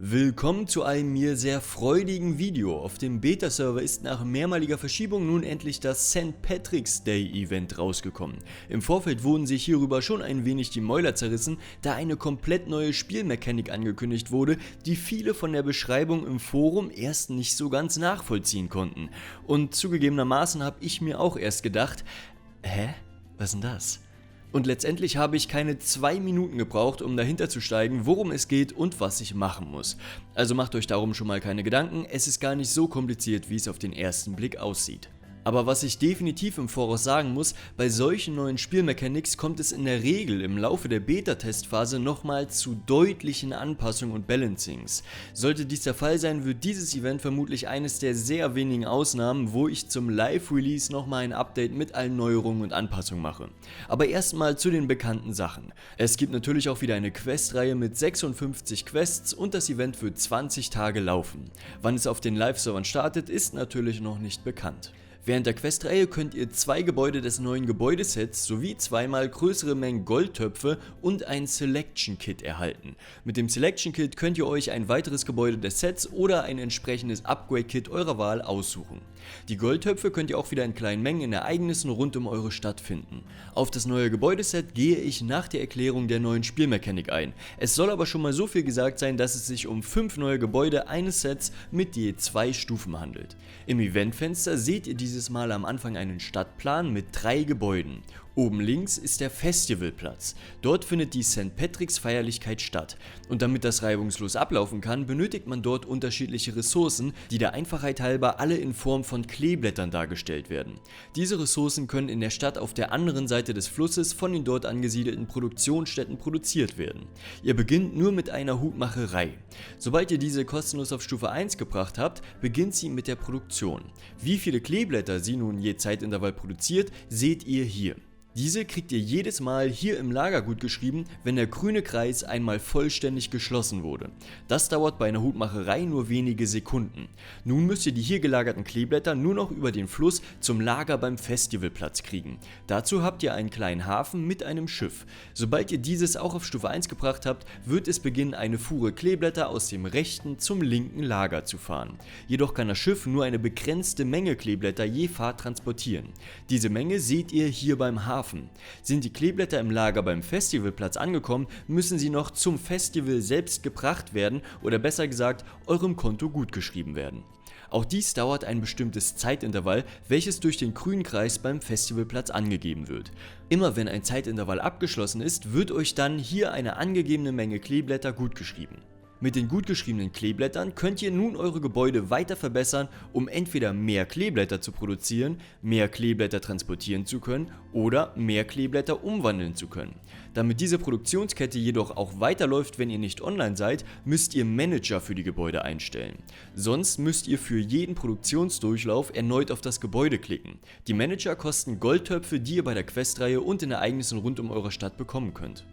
Willkommen zu einem mir sehr freudigen Video. Auf dem Beta-Server ist nach mehrmaliger Verschiebung nun endlich das St. Patrick's Day Event rausgekommen. Im Vorfeld wurden sich hierüber schon ein wenig die Mäuler zerrissen, da eine komplett neue Spielmechanik angekündigt wurde, die viele von der Beschreibung im Forum erst nicht so ganz nachvollziehen konnten. Und zugegebenermaßen habe ich mir auch erst gedacht, was ist denn das? Und letztendlich habe ich keine 2 Minuten gebraucht, um dahinter zu steigen, worum es geht und was ich machen muss. Also macht euch darum schon mal keine Gedanken, es ist gar nicht so kompliziert, wie es auf den ersten Blick aussieht. Aber was ich definitiv im Voraus sagen muss, bei solchen neuen Spielmechanics kommt es in der Regel im Laufe der Beta-Testphase nochmal zu deutlichen Anpassungen und Balancings. Sollte dies der Fall sein, wird dieses Event vermutlich eines der sehr wenigen Ausnahmen, wo ich zum Live-Release nochmal ein Update mit allen Neuerungen und Anpassungen mache. Aber erstmal zu den bekannten Sachen. Es gibt natürlich auch wieder eine Questreihe mit 56 Quests und das Event wird 20 Tage laufen. Wann es auf den Live-Servern startet, ist natürlich noch nicht bekannt. Während der Questreihe könnt ihr 2 Gebäude des neuen Gebäudesets sowie zweimal größere Mengen Goldtöpfe und ein Selection Kit erhalten. Mit dem Selection Kit könnt ihr euch ein weiteres Gebäude des Sets oder ein entsprechendes Upgrade Kit eurer Wahl aussuchen. Die Goldtöpfe könnt ihr auch wieder in kleinen Mengen in Ereignissen rund um eure Stadt finden. Auf das neue Gebäudeset gehe ich nach der Erklärung der neuen Spielmechanik ein. Es soll aber schon mal so viel gesagt sein, dass es sich um 5 neue Gebäude eines Sets mit je 2 Stufen handelt. Im Eventfenster seht ihr dieses Mal am Anfang einen Stadtplan mit 3 Gebäuden. Oben links ist der Festivalplatz. Dort findet die St. Patrick's Feierlichkeit statt. Und damit das reibungslos ablaufen kann, benötigt man dort unterschiedliche Ressourcen, die der Einfachheit halber alle in Form von Kleeblättern dargestellt werden. Diese Ressourcen können in der Stadt auf der anderen Seite des Flusses von den dort angesiedelten Produktionsstätten produziert werden. Ihr beginnt nur mit einer Hutmacherei. Sobald ihr diese kostenlos auf Stufe 1 gebracht habt, beginnt sie mit der Produktion. Wie viele Kleeblätter sie nun je Zeitintervall produziert, seht ihr hier. Diese kriegt ihr jedes Mal hier im Lager gut geschrieben, wenn der grüne Kreis einmal vollständig geschlossen wurde. Das dauert bei einer Hutmacherei nur wenige Sekunden. Nun müsst ihr die hier gelagerten Kleeblätter nur noch über den Fluss zum Lager beim Festivalplatz kriegen. Dazu habt ihr einen kleinen Hafen mit einem Schiff. Sobald ihr dieses auch auf Stufe 1 gebracht habt, wird es beginnen, eine Fuhre Kleeblätter aus dem rechten zum linken Lager zu fahren. Jedoch kann das Schiff nur eine begrenzte Menge Kleeblätter je Fahrt transportieren. Diese Menge seht ihr hier beim Hafen. Sind die Kleeblätter im Lager beim Festivalplatz angekommen, müssen sie noch zum Festival selbst gebracht werden oder besser gesagt, eurem Konto gutgeschrieben werden. Auch dies dauert ein bestimmtes Zeitintervall, welches durch den grünen Kreis beim Festivalplatz angegeben wird. Immer wenn ein Zeitintervall abgeschlossen ist, wird euch dann hier eine angegebene Menge Kleeblätter gutgeschrieben. Mit den gut geschriebenen Kleeblättern könnt ihr nun eure Gebäude weiter verbessern, um entweder mehr Kleeblätter zu produzieren, mehr Kleeblätter transportieren zu können oder mehr Kleeblätter umwandeln zu können. Damit diese Produktionskette jedoch auch weiterläuft, wenn ihr nicht online seid, müsst ihr Manager für die Gebäude einstellen. Sonst müsst ihr für jeden Produktionsdurchlauf erneut auf das Gebäude klicken. Die Manager kosten Goldtöpfe, die ihr bei der Questreihe und in Ereignissen rund um eure Stadt bekommen könnt.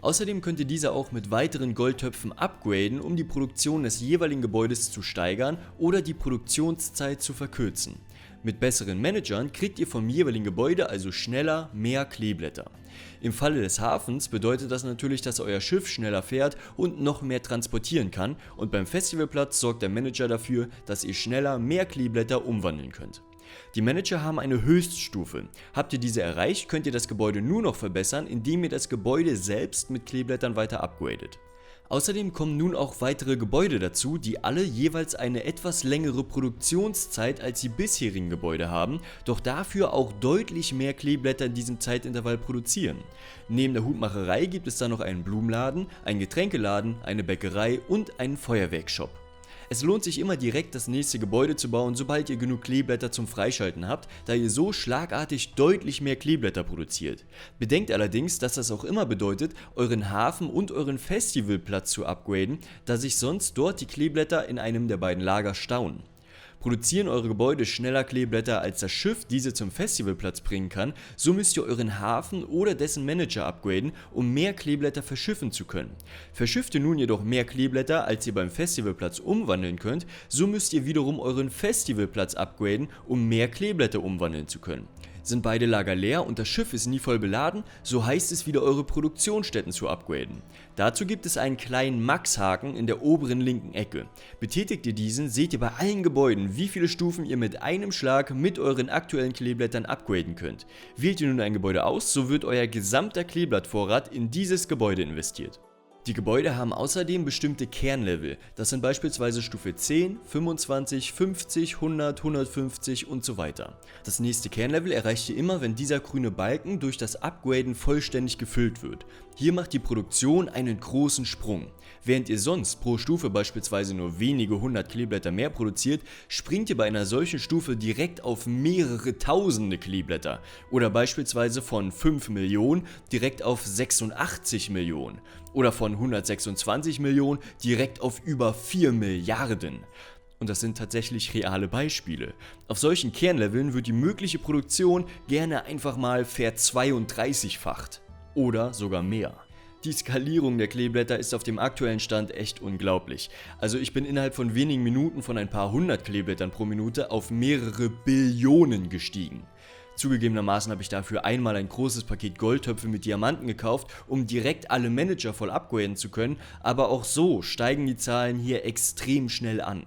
Außerdem könnt ihr diese auch mit weiteren Goldtöpfen upgraden, um die Produktion des jeweiligen Gebäudes zu steigern oder die Produktionszeit zu verkürzen. Mit besseren Managern kriegt ihr vom jeweiligen Gebäude also schneller mehr Kleeblätter. Im Falle des Hafens bedeutet das natürlich, dass euer Schiff schneller fährt und noch mehr transportieren kann, und beim Festivalplatz sorgt der Manager dafür, dass ihr schneller mehr Kleeblätter umwandeln könnt. Die Manager haben eine Höchststufe. Habt ihr diese erreicht, könnt ihr das Gebäude nur noch verbessern, indem ihr das Gebäude selbst mit Kleeblättern weiter upgradet. Außerdem kommen nun auch weitere Gebäude dazu, die alle jeweils eine etwas längere Produktionszeit als die bisherigen Gebäude haben, doch dafür auch deutlich mehr Kleeblätter in diesem Zeitintervall produzieren. Neben der Hutmacherei gibt es dann noch einen Blumenladen, einen Getränkeladen, eine Bäckerei und einen Feuerwerkshop. Es lohnt sich immer direkt das nächste Gebäude zu bauen, sobald ihr genug Kleeblätter zum Freischalten habt, da ihr so schlagartig deutlich mehr Kleeblätter produziert. Bedenkt allerdings, dass das auch immer bedeutet, euren Hafen und euren Festivalplatz zu upgraden, da sich sonst dort die Kleeblätter in einem der beiden Lager stauen. Produzieren eure Gebäude schneller Kleeblätter, als das Schiff diese zum Festivalplatz bringen kann, so müsst ihr euren Hafen oder dessen Manager upgraden, um mehr Kleeblätter verschiffen zu können. Verschifft ihr nun jedoch mehr Kleeblätter, als ihr beim Festivalplatz umwandeln könnt, so müsst ihr wiederum euren Festivalplatz upgraden, um mehr Kleeblätter umwandeln zu können. Sind beide Lager leer und das Schiff ist nie voll beladen, so heißt es wieder eure Produktionsstätten zu upgraden. Dazu gibt es einen kleinen Max-Haken in der oberen linken Ecke. Betätigt ihr diesen, seht ihr bei allen Gebäuden, wie viele Stufen ihr mit einem Schlag mit euren aktuellen Kleeblättern upgraden könnt. Wählt ihr nun ein Gebäude aus, so wird euer gesamter Kleeblattvorrat in dieses Gebäude investiert. Die Gebäude haben außerdem bestimmte Kernlevel, das sind beispielsweise Stufe 10, 25, 50, 100, 150 und so weiter. Das nächste Kernlevel erreicht ihr immer, wenn dieser grüne Balken durch das Upgraden vollständig gefüllt wird. Hier macht die Produktion einen großen Sprung. Während ihr sonst pro Stufe beispielsweise nur wenige 100 Kleeblätter mehr produziert, springt ihr bei einer solchen Stufe direkt auf mehrere tausende Kleeblätter oder beispielsweise von 5 Millionen direkt auf 86 Millionen oder von 126 Millionen direkt auf über 4 Milliarden. Und das sind tatsächlich reale Beispiele. Auf solchen Kernleveln wird die mögliche Produktion gerne einfach mal ver-32-facht oder sogar mehr. Die Skalierung der Kleeblätter ist auf dem aktuellen Stand echt unglaublich. Also ich bin innerhalb von wenigen Minuten von ein paar hundert Kleeblättern pro Minute auf mehrere Billionen gestiegen. Zugegebenermaßen habe ich dafür einmal ein großes Paket Goldtöpfe mit Diamanten gekauft, um direkt alle Manager voll upgraden zu können, aber auch so steigen die Zahlen hier extrem schnell an.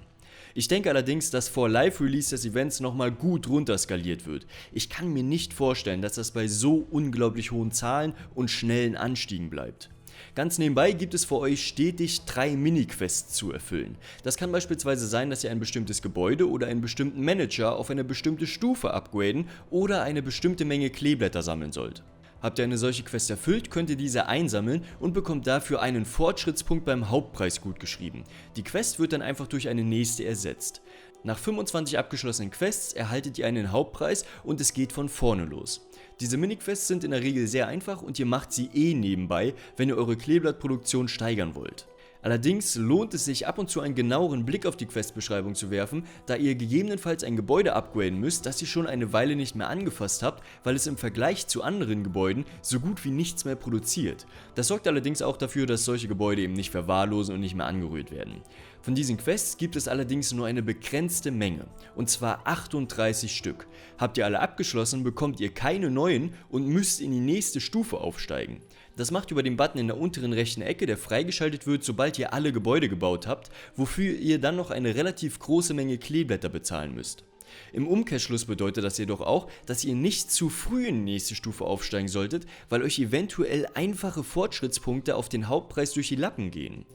Ich denke allerdings, dass vor Live-Release des Events nochmal gut runterskaliert wird. Ich kann mir nicht vorstellen, dass das bei so unglaublich hohen Zahlen und schnellen Anstiegen bleibt. Ganz nebenbei gibt es für euch stetig 3 Mini-Quests zu erfüllen. Das kann beispielsweise sein, dass ihr ein bestimmtes Gebäude oder einen bestimmten Manager auf eine bestimmte Stufe upgraden oder eine bestimmte Menge Kleeblätter sammeln sollt. Habt ihr eine solche Quest erfüllt, könnt ihr diese einsammeln und bekommt dafür einen Fortschrittspunkt beim Hauptpreis gutgeschrieben. Die Quest wird dann einfach durch eine nächste ersetzt. Nach 25 abgeschlossenen Quests erhaltet ihr einen Hauptpreis und es geht von vorne los. Diese Mini-Quests sind in der Regel sehr einfach und ihr macht sie nebenbei, wenn ihr eure Kleeblattproduktion steigern wollt. Allerdings lohnt es sich ab und zu einen genaueren Blick auf die Questbeschreibung zu werfen, da ihr gegebenenfalls ein Gebäude upgraden müsst, das ihr schon eine Weile nicht mehr angefasst habt, weil es im Vergleich zu anderen Gebäuden so gut wie nichts mehr produziert. Das sorgt allerdings auch dafür, dass solche Gebäude eben nicht verwahrlosen und nicht mehr angerührt werden. Von diesen Quests gibt es allerdings nur eine begrenzte Menge, und zwar 38 Stück. Habt ihr alle abgeschlossen, bekommt ihr keine neuen und müsst in die nächste Stufe aufsteigen. Das macht über den Button in der unteren rechten Ecke, der freigeschaltet wird, sobald ihr alle Gebäude gebaut habt, wofür ihr dann noch eine relativ große Menge Kleeblätter bezahlen müsst. Im Umkehrschluss bedeutet das jedoch auch, dass ihr nicht zu früh in die nächste Stufe aufsteigen solltet, weil euch eventuell einfache Fortschrittspunkte auf den Hauptpreis durch die Lappen gehen.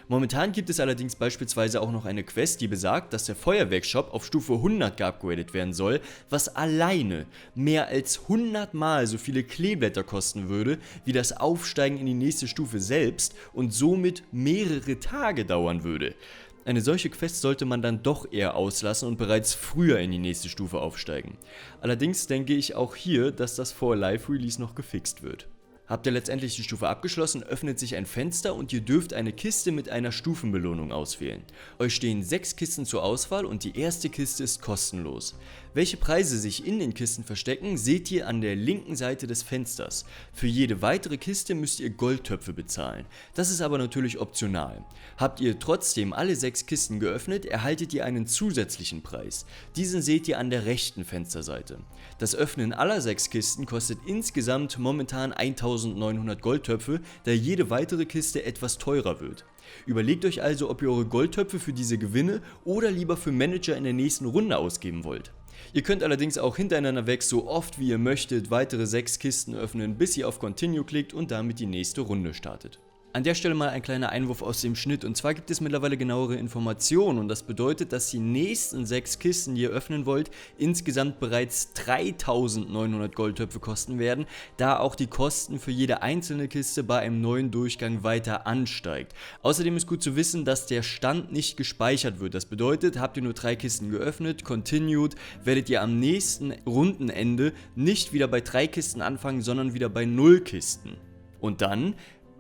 Momentan gibt es allerdings beispielsweise auch noch eine Quest, die besagt, dass der Feuerwerkshop auf Stufe 100 geupgradet werden soll, was alleine mehr als 100 Mal so viele Kleeblätter kosten würde, wie das Aufsteigen in die nächste Stufe selbst und somit mehrere Tage dauern würde. Eine solche Quest sollte man dann doch eher auslassen und bereits früher in die nächste Stufe aufsteigen. Allerdings denke ich auch hier, dass das vor Live-Release noch gefixt wird. Habt ihr letztendlich die Stufe abgeschlossen, öffnet sich ein Fenster und ihr dürft eine Kiste mit einer Stufenbelohnung auswählen. Euch stehen 6 Kisten zur Auswahl und die erste Kiste ist kostenlos. Welche Preise sich in den Kisten verstecken, seht ihr an der linken Seite des Fensters. Für jede weitere Kiste müsst ihr Goldtöpfe bezahlen. Das ist aber natürlich optional. Habt ihr trotzdem alle 6 Kisten geöffnet, erhaltet ihr einen zusätzlichen Preis. Diesen seht ihr an der rechten Fensterseite. Das Öffnen aller 6 Kisten kostet insgesamt momentan 1900 Goldtöpfe, da jede weitere Kiste etwas teurer wird. Überlegt euch also, ob ihr eure Goldtöpfe für diese Gewinne oder lieber für Manager in der nächsten Runde ausgeben wollt. Ihr könnt allerdings auch hintereinander weg so oft wie ihr möchtet weitere 6 Kisten öffnen, bis ihr auf Continue klickt und damit die nächste Runde startet. An der Stelle mal ein kleiner Einwurf aus dem Schnitt, und zwar gibt es mittlerweile genauere Informationen und das bedeutet, dass die nächsten 6 Kisten, die ihr öffnen wollt, insgesamt bereits 3900 Goldtöpfe kosten werden, da auch die Kosten für jede einzelne Kiste bei einem neuen Durchgang weiter ansteigt. Außerdem ist gut zu wissen, dass der Stand nicht gespeichert wird. Das bedeutet, habt ihr nur 3 Kisten geöffnet, continued, werdet ihr am nächsten Rundenende nicht wieder bei 3 Kisten anfangen, sondern wieder bei 0 Kisten. Und dann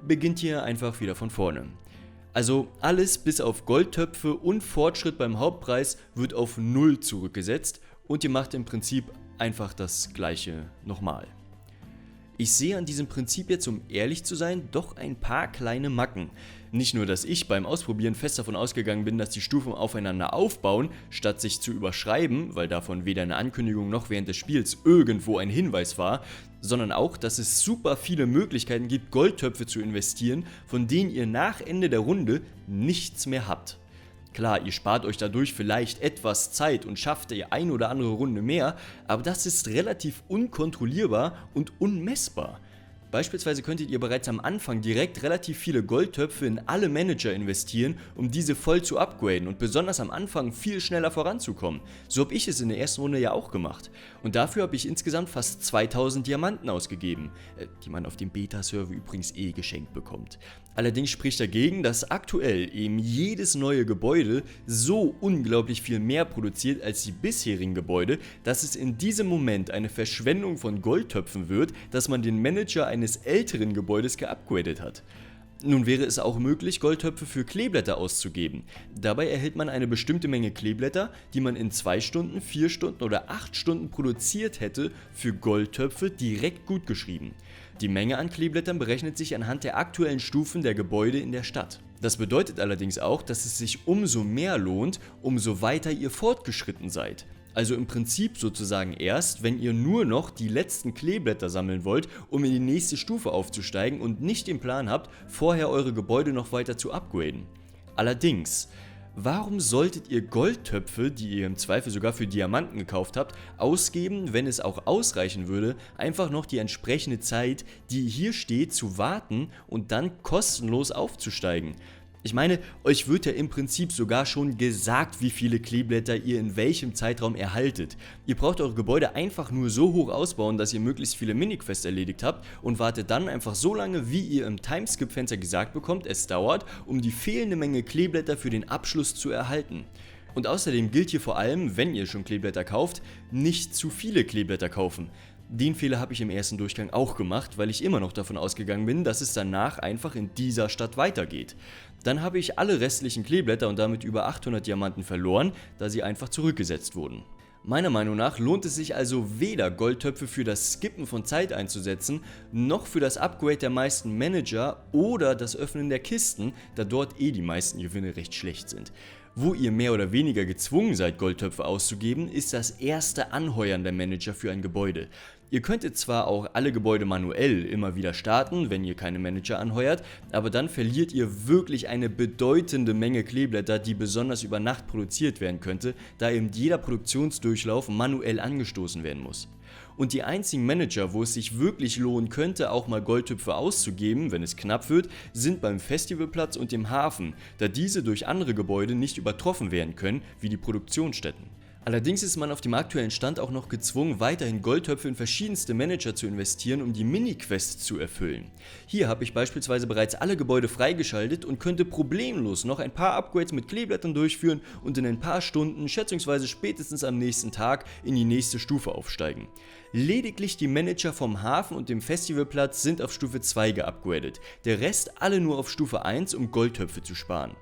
beginnt ihr einfach wieder von vorne. Also alles bis auf Goldtöpfe und Fortschritt beim Hauptpreis wird auf 0 zurückgesetzt und ihr macht im Prinzip einfach das gleiche nochmal. Ich sehe an diesem Prinzip jetzt, um ehrlich zu sein, doch ein paar kleine Macken. Nicht nur, dass ich beim Ausprobieren fest davon ausgegangen bin, dass die Stufen aufeinander aufbauen, statt sich zu überschreiben, weil davon weder eine Ankündigung noch während des Spiels irgendwo ein Hinweis war, sondern auch, dass es super viele Möglichkeiten gibt, Goldtöpfe zu investieren, von denen ihr nach Ende der Runde nichts mehr habt. Klar, ihr spart euch dadurch vielleicht etwas Zeit und schafft die ein oder andere Runde mehr, aber das ist relativ unkontrollierbar und unmessbar. Beispielsweise könntet ihr bereits am Anfang direkt relativ viele Goldtöpfe in alle Manager investieren, um diese voll zu upgraden und besonders am Anfang viel schneller voranzukommen. So habe ich es in der ersten Runde ja auch gemacht. Und dafür habe ich insgesamt fast 2000 Diamanten ausgegeben, die man auf dem Beta-Server übrigens geschenkt bekommt. Allerdings spricht dagegen, dass aktuell eben jedes neue Gebäude so unglaublich viel mehr produziert als die bisherigen Gebäude, dass es in diesem Moment eine Verschwendung von Goldtöpfen wird, dass man den Manager eines älteren Gebäudes geupgradet hat. Nun wäre es auch möglich, Goldtöpfe für Kleeblätter auszugeben. Dabei erhält man eine bestimmte Menge Kleeblätter, die man in 2 Stunden, 4 Stunden oder 8 Stunden produziert hätte, für Goldtöpfe direkt gutgeschrieben. Die Menge an Kleeblättern berechnet sich anhand der aktuellen Stufen der Gebäude in der Stadt. Das bedeutet allerdings auch, dass es sich umso mehr lohnt, umso weiter ihr fortgeschritten seid. Also im Prinzip sozusagen erst, wenn ihr nur noch die letzten Kleeblätter sammeln wollt, um in die nächste Stufe aufzusteigen und nicht den Plan habt, vorher eure Gebäude noch weiter zu upgraden. Allerdings, warum solltet ihr Goldtöpfe, die ihr im Zweifel sogar für Diamanten gekauft habt, ausgeben, wenn es auch ausreichen würde, einfach noch die entsprechende Zeit, die hier steht, zu warten und dann kostenlos aufzusteigen? Ich meine, euch wird ja im Prinzip sogar schon gesagt, wie viele Kleeblätter ihr in welchem Zeitraum erhaltet. Ihr braucht eure Gebäude einfach nur so hoch ausbauen, dass ihr möglichst viele Miniquests erledigt habt und wartet dann einfach so lange, wie ihr im Timeskip-Fenster gesagt bekommt, es dauert, um die fehlende Menge Kleeblätter für den Abschluss zu erhalten. Und außerdem gilt hier vor allem, wenn ihr schon Kleeblätter kauft, nicht zu viele Kleeblätter kaufen. Den Fehler habe ich im ersten Durchgang auch gemacht, weil ich immer noch davon ausgegangen bin, dass es danach einfach in dieser Stadt weitergeht. Dann habe ich alle restlichen Kleeblätter und damit über 800 Diamanten verloren, da sie einfach zurückgesetzt wurden. Meiner Meinung nach lohnt es sich also weder Goldtöpfe für das Skippen von Zeit einzusetzen, noch für das Upgrade der meisten Manager oder das Öffnen der Kisten, da dort die meisten Gewinne recht schlecht sind. Wo ihr mehr oder weniger gezwungen seid, Goldtöpfe auszugeben, ist das erste Anheuern der Manager für ein Gebäude. Ihr könntet zwar auch alle Gebäude manuell immer wieder starten, wenn ihr keine Manager anheuert, aber dann verliert ihr wirklich eine bedeutende Menge Kleeblätter, die besonders über Nacht produziert werden könnte, da eben jeder Produktionsdurchlauf manuell angestoßen werden muss. Und die einzigen Manager, wo es sich wirklich lohnen könnte, auch mal Goldtöpfe auszugeben, wenn es knapp wird, sind beim Festivalplatz und dem Hafen, da diese durch andere Gebäude nicht übertroffen werden können, wie die Produktionsstätten. Allerdings ist man auf dem aktuellen Stand auch noch gezwungen, weiterhin Goldtöpfe in verschiedenste Manager zu investieren, um die Mini-Quests zu erfüllen. Hier habe ich beispielsweise bereits alle Gebäude freigeschaltet und könnte problemlos noch ein paar Upgrades mit Kleeblättern durchführen und in ein paar Stunden, schätzungsweise spätestens am nächsten Tag, in die nächste Stufe aufsteigen. Lediglich die Manager vom Hafen und dem Festivalplatz sind auf Stufe 2 geupgradet, der Rest alle nur auf Stufe 1, um Goldtöpfe zu sparen.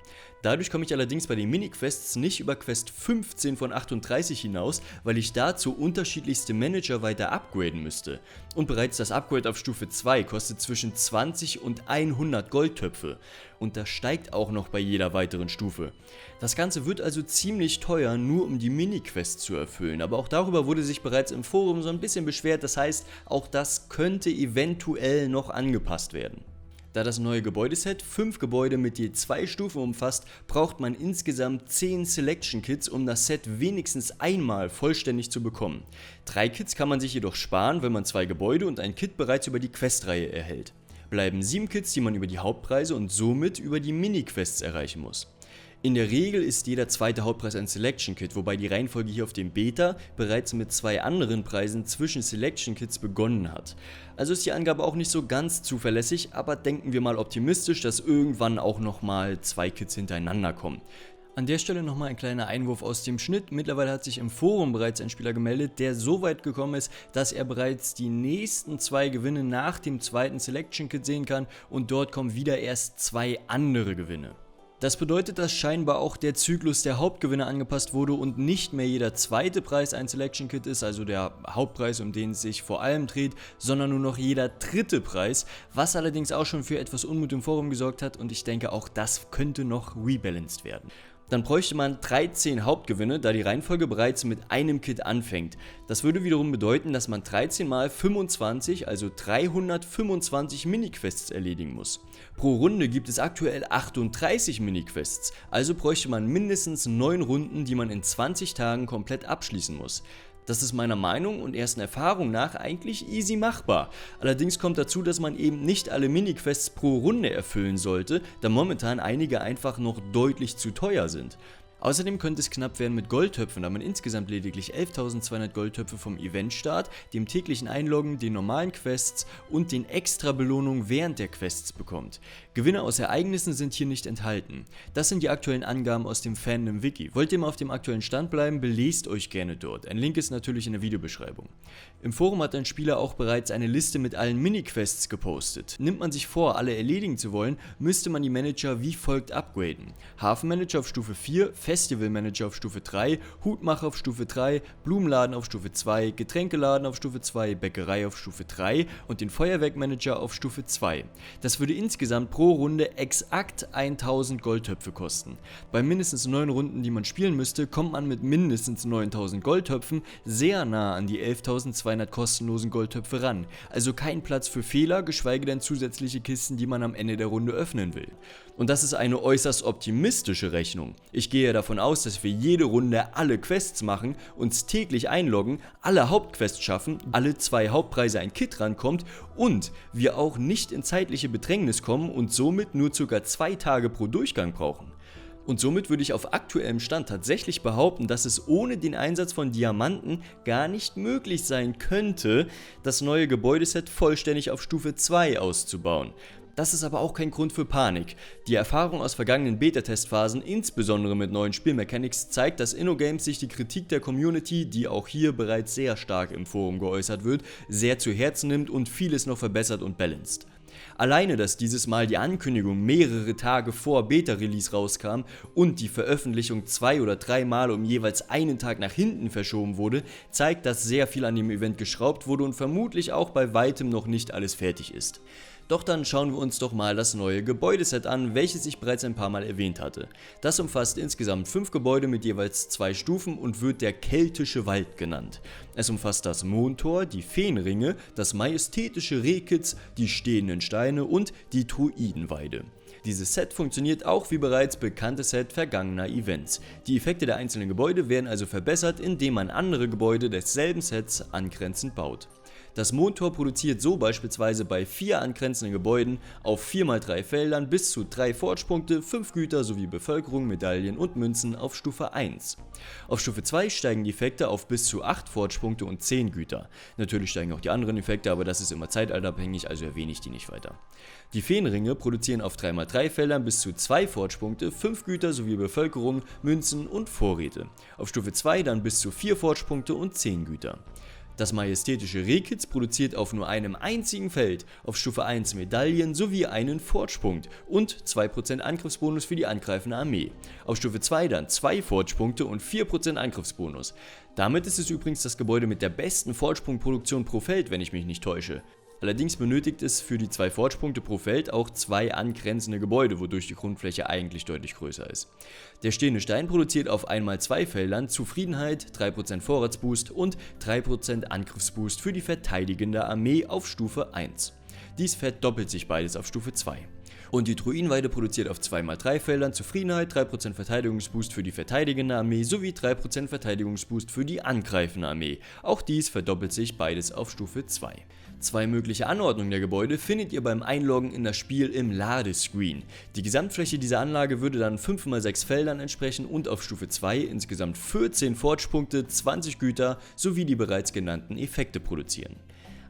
Dadurch komme ich allerdings bei den Mini-Quests nicht über Quest 15 von 38 hinaus, weil ich dazu unterschiedlichste Manager weiter upgraden müsste. Und bereits das Upgrade auf Stufe 2 kostet zwischen 20 und 100 Goldtöpfe. Und das steigt auch noch bei jeder weiteren Stufe. Das Ganze wird also ziemlich teuer, nur um die Mini-Quests zu erfüllen, aber auch darüber wurde sich bereits im Forum so ein bisschen beschwert, das heißt, auch das könnte eventuell noch angepasst werden. Da das neue Gebäudeset 5 Gebäude mit je 2 Stufen umfasst, braucht man insgesamt 10 Selection Kits, um das Set wenigstens einmal vollständig zu bekommen. 3 Kits kann man sich jedoch sparen, wenn man 2 Gebäude und ein Kit bereits über die Questreihe erhält. Bleiben 7 Kits, die man über die Hauptpreise und somit über die Mini-Quests erreichen muss. In der Regel ist jeder zweite Hauptpreis ein Selection Kit, wobei die Reihenfolge hier auf dem Beta bereits mit 2 anderen Preisen zwischen Selection Kits begonnen hat. Also ist die Angabe auch nicht so ganz zuverlässig, aber denken wir mal optimistisch, dass irgendwann auch nochmal 2 Kits hintereinander kommen. An der Stelle nochmal ein kleiner Einwurf aus dem Schnitt. Mittlerweile hat sich im Forum bereits ein Spieler gemeldet, der so weit gekommen ist, dass er bereits die nächsten 2 Gewinne nach dem zweiten Selection Kit sehen kann und dort kommen wieder erst 2 andere Gewinne. Das bedeutet, dass scheinbar auch der Zyklus der Hauptgewinne angepasst wurde und nicht mehr jeder zweite Preis ein Selection Kit ist, also der Hauptpreis, um den es sich vor allem dreht, sondern nur noch jeder dritte Preis, was allerdings auch schon für etwas Unmut im Forum gesorgt hat und ich denke auch das könnte noch rebalanced werden. Dann bräuchte man 13 Hauptgewinne, da die Reihenfolge bereits mit einem Kit anfängt. Das würde wiederum bedeuten, dass man 13 mal 25, also 325 Mini-Quests erledigen muss. Pro Runde gibt es aktuell 38 Mini-Quests, also bräuchte man mindestens 9 Runden, die man in 20 Tagen komplett abschließen muss. Das ist meiner Meinung und ersten Erfahrung nach eigentlich easy machbar. Allerdings kommt dazu, dass man eben nicht alle Mini-Quests pro Runde erfüllen sollte, da momentan einige einfach noch deutlich zu teuer sind. Außerdem könnte es knapp werden mit Goldtöpfen, da man insgesamt lediglich 11.200 Goldtöpfe vom Eventstart, dem täglichen Einloggen, den normalen Quests und den extra Belohnungen während der Quests bekommt. Gewinne aus Ereignissen sind hier nicht enthalten. Das sind die aktuellen Angaben aus dem Fandom-Wiki. Wollt ihr mal auf dem aktuellen Stand bleiben, belest euch gerne dort. Ein Link ist natürlich in der Videobeschreibung. Im Forum hat ein Spieler auch bereits eine Liste mit allen Mini-Quests gepostet. Nimmt man sich vor, alle erledigen zu wollen, müsste man die Manager wie folgt upgraden. Hafenmanager auf Stufe 4, Festival Manager auf Stufe 3, Hutmacher auf Stufe 3, Blumenladen auf Stufe 2, Getränkeladen auf Stufe 2, Bäckerei auf Stufe 3 und den Feuerwerkmanager auf Stufe 2. Das würde insgesamt pro Runde exakt 1000 Goldtöpfe kosten. Bei mindestens 9 Runden, die man spielen müsste, kommt man mit mindestens 9000 Goldtöpfen sehr nah an die 11.200 kostenlosen Goldtöpfe ran. Also kein Platz für Fehler, geschweige denn zusätzliche Kisten, die man am Ende der Runde öffnen will. Und das ist eine äußerst optimistische Rechnung. Ich gehe davon aus, dass wir jede Runde alle Quests machen, uns täglich einloggen, alle Hauptquests schaffen, alle 2 Hauptpreise ein Kit rankommt und wir auch nicht in zeitliche Bedrängnis kommen und somit nur ca. 2 Tage pro Durchgang brauchen. Und somit würde ich auf aktuellem Stand tatsächlich behaupten, dass es ohne den Einsatz von Diamanten gar nicht möglich sein könnte, das neue Gebäudeset vollständig auf Stufe 2 auszubauen. Das ist aber auch kein Grund für Panik. Die Erfahrung aus vergangenen Beta-Testphasen, insbesondere mit neuen Spielmechanics, zeigt, dass InnoGames sich die Kritik der Community, die auch hier bereits sehr stark im Forum geäußert wird, sehr zu Herzen nimmt und vieles noch verbessert und balanced. Alleine, dass dieses Mal die Ankündigung mehrere Tage vor Beta-Release rauskam und die Veröffentlichung 2 oder 3 Mal um jeweils einen Tag nach hinten verschoben wurde, zeigt, dass sehr viel an dem Event geschraubt wurde und vermutlich auch bei weitem noch nicht alles fertig ist. Doch dann schauen wir uns doch mal das neue Gebäudeset an, welches ich bereits ein paar Mal erwähnt hatte. Das umfasst insgesamt 5 Gebäude mit jeweils 2 Stufen und wird der Keltische Wald genannt. Es umfasst das Mondtor, die Feenringe, das majestätische Rehkitz, die stehenden Steine und die Druidenweide. Dieses Set funktioniert auch wie bereits bekanntes Set vergangener Events. Die Effekte der einzelnen Gebäude werden also verbessert, indem man andere Gebäude desselben Sets angrenzend baut. Das Mondtor produziert so beispielsweise bei 4 angrenzenden Gebäuden auf 4×3 Feldern bis zu 3 Forge-Punkte, 5 Güter sowie Bevölkerung, Medaillen und Münzen auf Stufe 1. Auf Stufe 2 steigen die Effekte auf bis zu 8 Forge-Punkte und 10 Güter. Natürlich steigen auch die anderen Effekte, aber das ist immer zeitalterabhängig, also erwähne ich die nicht weiter. Die Feenringe produzieren auf 3×3 Feldern bis zu 2 Forge-Punkte, 5 Güter sowie Bevölkerung, Münzen und Vorräte. Auf Stufe 2 dann bis zu 4 Forge-Punkte und 10 Güter. Das majestätische Rehkitz produziert auf nur einem einzigen Feld auf Stufe 1 Medaillen sowie einen Forge-Punkt und 2% Angriffsbonus für die angreifende Armee. Auf Stufe 2 dann 2 Forge-Punkte und 4% Angriffsbonus. Damit ist es übrigens das Gebäude mit der besten Forge-Punkt-Produktion pro Feld, wenn ich mich nicht täusche. Allerdings benötigt es für die 2 Forge-Punkte pro Feld auch 2 angrenzende Gebäude, wodurch die Grundfläche eigentlich deutlich größer ist. Der stehende Stein produziert auf 1×2 Feldern Zufriedenheit, 3% Vorratsboost und 3% Angriffsboost für die verteidigende Armee auf Stufe 1. Dies verdoppelt sich beides auf Stufe 2. Und die Druidenweide produziert auf 2×3 Feldern Zufriedenheit, 3% Verteidigungsboost für die verteidigende Armee sowie 3% Verteidigungsboost für die angreifende Armee. Auch dies verdoppelt sich beides auf Stufe 2. 2 mögliche Anordnungen der Gebäude findet ihr beim Einloggen in das Spiel im Ladescreen. Die Gesamtfläche dieser Anlage würde dann 5×6 Feldern entsprechen und auf Stufe 2 insgesamt 14 Forge-Punkte, 20 Güter sowie die bereits genannten Effekte produzieren.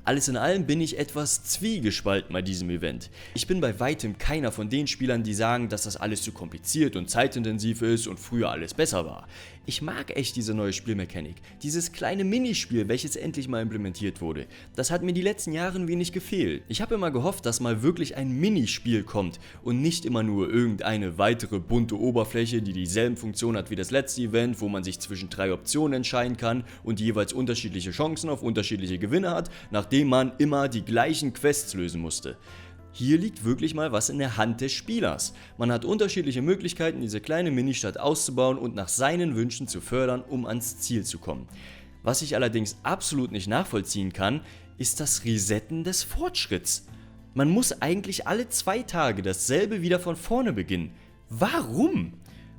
Alles in allem bin ich etwas zwiegespalten bei diesem Event. Ich bin bei weitem keiner von den Spielern, die sagen, dass das alles zu kompliziert und zeitintensiv ist und früher alles besser war. Ich mag echt diese neue Spielmechanik, dieses kleine Minispiel, welches endlich mal implementiert wurde. Das hat mir die letzten Jahre ein wenig gefehlt. Ich habe immer gehofft, dass mal wirklich ein Minispiel kommt und nicht immer nur irgendeine weitere bunte Oberfläche, die dieselben Funktionen hat wie das letzte Event, wo man sich zwischen 3 Optionen entscheiden kann und jeweils unterschiedliche Chancen auf unterschiedliche Gewinne hat, nachdem man immer die gleichen Quests lösen musste. Hier liegt wirklich mal was in der Hand des Spielers. Man hat unterschiedliche Möglichkeiten, diese kleine Ministadt auszubauen und nach seinen Wünschen zu fördern, um ans Ziel zu kommen. Was ich allerdings absolut nicht nachvollziehen kann, ist das Resetten des Fortschritts. Man muss eigentlich alle 2 Tage dasselbe wieder von vorne beginnen. Warum?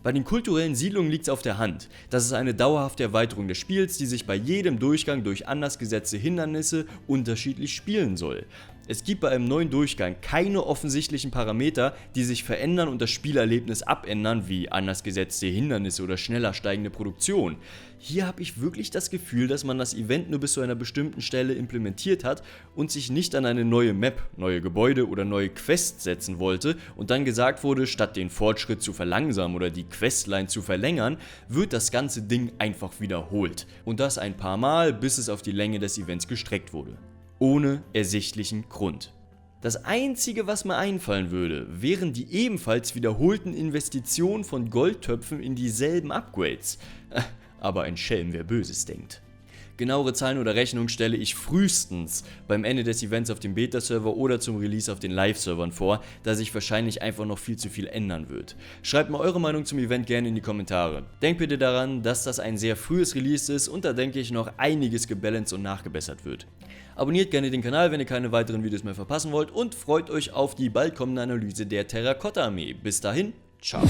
Bei den kulturellen Siedlungen liegt es auf der Hand. Das ist eine dauerhafte Erweiterung des Spiels, die sich bei jedem Durchgang durch anders gesetzte Hindernisse unterschiedlich spielen soll. Es gibt bei einem neuen Durchgang keine offensichtlichen Parameter, die sich verändern und das Spielerlebnis abändern, wie anders gesetzte Hindernisse oder schneller steigende Produktion. Hier habe ich wirklich das Gefühl, dass man das Event nur bis zu einer bestimmten Stelle implementiert hat und sich nicht an eine neue Map, neue Gebäude oder neue Quests setzen wollte und dann gesagt wurde, statt den Fortschritt zu verlangsamen oder die Questline zu verlängern, wird das ganze Ding einfach wiederholt. Und das ein paar Mal, bis es auf die Länge des Events gestreckt wurde. Ohne ersichtlichen Grund. Das einzige, was mir einfallen würde, wären die ebenfalls wiederholten Investitionen von Goldtöpfen in dieselben Upgrades. Aber ein Schelm, wer Böses denkt. Genauere Zahlen oder Rechnungen stelle ich frühestens beim Ende des Events auf dem Beta-Server oder zum Release auf den Live-Servern vor, da sich wahrscheinlich einfach noch viel zu viel ändern wird. Schreibt mal eure Meinung zum Event gerne in die Kommentare. Denkt bitte daran, dass das ein sehr frühes Release ist und da denke ich noch einiges gebalanced und nachgebessert wird. Abonniert gerne den Kanal, wenn ihr keine weiteren Videos mehr verpassen wollt und freut euch auf die bald kommende Analyse der Terrakotta Armee. Bis dahin, ciao.